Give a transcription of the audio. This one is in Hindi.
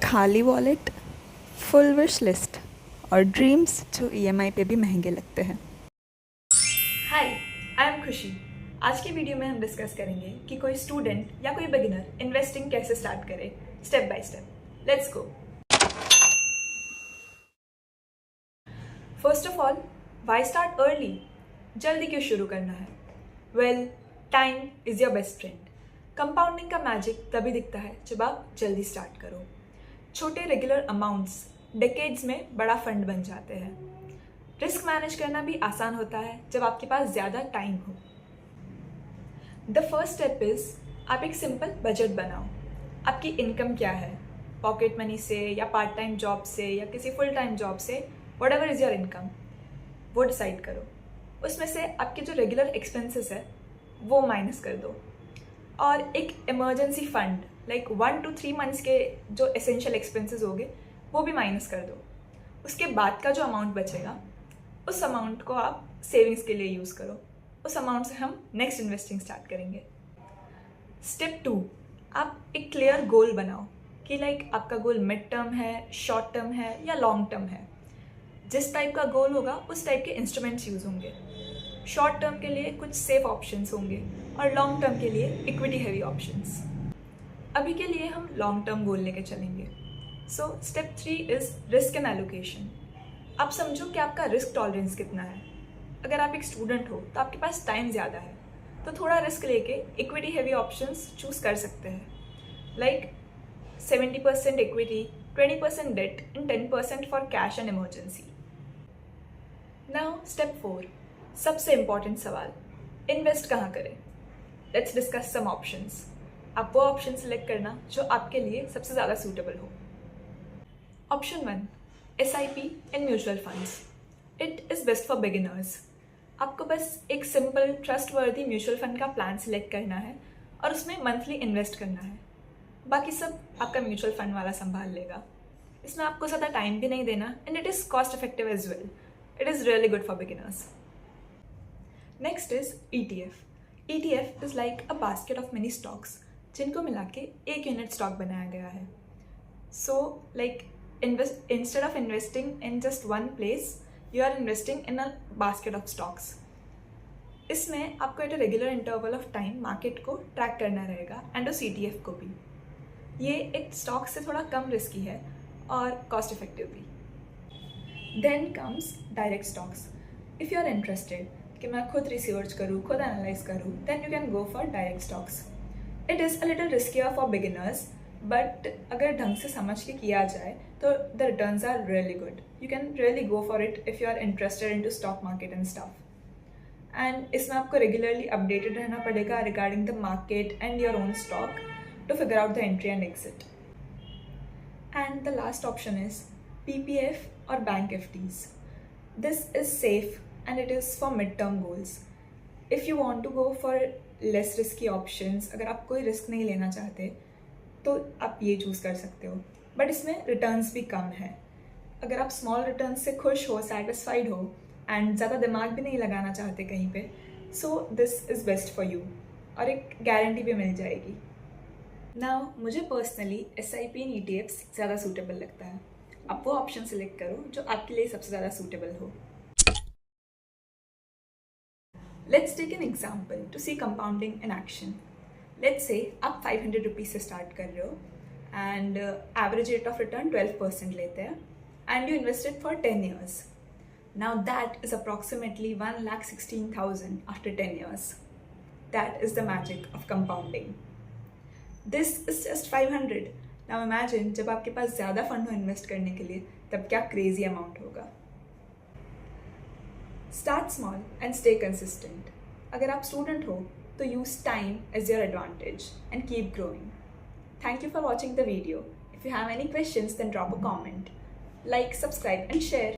खाली वॉलेट, फुल विश लिस्ट और ड्रीम्स जो ईएमआई पे भी महंगे लगते हैं। हाय, आई एम खुशी। आज की वीडियो में हम डिस्कस करेंगे कि कोई स्टूडेंट या कोई बिगिनर इन्वेस्टिंग कैसे स्टार्ट करे step by step. Let's go. First of all, why start early? जल्दी क्यों शुरू करना है? Well, time is your best friend. Compounding का मैजिक तभी दिखता है जब आप जल्दी स्टार्ट करो। छोटे रेगुलर अमाउंट्स डेकेड्स में बड़ा फंड बन जाते हैं। रिस्क मैनेज करना भी आसान होता है जब आपके पास ज़्यादा टाइम हो। द फर्स्ट स्टेप इज़ आप एक सिंपल बजट बनाओ। आपकी इनकम क्या है? पॉकेट मनी से या पार्ट टाइम जॉब से या किसी फुल टाइम जॉब से, व्हाटएवर इज़ योर इनकम, वो डिसाइड करो। उसमें से आपके जो रेगुलर एक्सपेंसेस है वो माइनस कर दो और एक emergency fund like 1 to 3 months के जो एसेंशियल एक्सपेंसेस होंगे वो भी माइनस कर दो। उसके बाद का जो अमाउंट बचेगा उस अमाउंट को आप सेविंग्स के लिए यूज़ करो। उस अमाउंट से हम नेक्स्ट इन्वेस्टिंग स्टार्ट करेंगे। स्टेप 2, आप एक क्लियर गोल बनाओ कि लाइक आपका गोल मिड टर्म है, शॉर्ट टर्म है या लॉन्ग टर्म है। जिस टाइप का गोल होगा उस टाइप के इंस्ट्रूमेंट्स यूज़ होंगे। शॉर्ट टर्म के लिए कुछ सेफ ऑप्शंस होंगे और लॉन्ग टर्म के लिए इक्विटी हैवी ऑप्शंस। अभी के लिए हम लॉन्ग टर्म गोल लेके चलेंगे। So step 3 is risk and allocation. आप समझो कि आपका रिस्क टॉलरेंस कितना है। अगर आप एक स्टूडेंट हो तो आपके पास टाइम ज़्यादा है, तो थोड़ा रिस्क लेके इक्विटी हैवी ऑप्शंस चूज़ कर सकते हैं। Like 70% equity, 20% debt and 10% for cash and emergency. Now step 4, सबसे इम्पॉर्टेंट सवाल, इन्वेस्ट कहाँ करें? Let's discuss some options. आप वो ऑप्शन सेलेक्ट करना जो आपके लिए सबसे ज़्यादा सूटेबल हो। Option 1, SIP and mutual funds. It is best for beginners. आपको बस एक सिंपल ट्रस्टवर्दी म्यूचुअल फंड का प्लान सेलेक्ट करना है और उसमें मंथली इन्वेस्ट करना है। बाकी सब आपका म्यूचुअल फंड वाला संभाल लेगा। इसमें आपको ज़्यादा टाइम भी नहीं देना and it is cost effective as well. It is really good for beginners. Next is ETF. ETF is like a basket of many stocks जिनको मिला के एक यूनिट स्टॉक बनाया गया है। So like instead of investing in just one place, you are investing in a basket of stocks. इसमें आपको at a regular interval of time market को ट्रैक करना रहेगा एंड उस ETF को भी। ये एक स्टॉक से थोड़ा कम रिस्की है और कॉस्ट इफेक्टिव भी। Then comes direct stocks. If you are interested कि मैं खुद रिसर्च करूँ, खुद एनालाइज करूँ, then you can go for direct stocks. It is a little riskier for beginners, but अगर ढंग से समझ के किया जाए तो the returns are really good. You can really go for it if you are interested in to stock market and stuff. And इसमें आपको रेगुलरली अपडेटेड रहना पड़ेगा regarding the market and your own stock to figure out the entry and exit. And the last option is PPF और bank FDs. This is safe and it is for mid-term goals. If you want to go for less risky options, अगर आप कोई रिस्क नहीं लेना चाहते तो आप ये चूज़ कर सकते हो, बट इसमें रिटर्न्स भी कम है। अगर आप स्मॉल रिटर्न्स से खुश हो, सेटिस्फाइड हो एंड ज़्यादा दिमाग भी नहीं लगाना चाहते कहीं पे, so this is best for you और एक गारंटी भी मिल जाएगी। नाउ मुझे पर्सनली SIP एंड ETFs ज़्यादा सूटेबल लगता है। आप वो ऑप्शन सेलेक्ट करो जो आपके लिए सबसे ज़्यादा सूटेबल हो। Let's take an example to see compounding in action. Let's say आप 500 रुपीज़ से स्टार्ट कर रहे हो and average rate of return 12% लेते हैं and you invested for 10 years. Now that is approximately 1,16,000 after 10 years. That is the magic of compounding. This is just 500. Now imagine जब आपके पास ज़्यादा फंड हो इन्वेस्ट करने के लिए तब क्या क्रेजी अमाउंट होगा। Start small and stay consistent. अगर आप स्टूडेंट हो तो use time as your advantage and keep growing. Thank you for watching the video. If you have any questions, then drop a comment. Like, subscribe and share.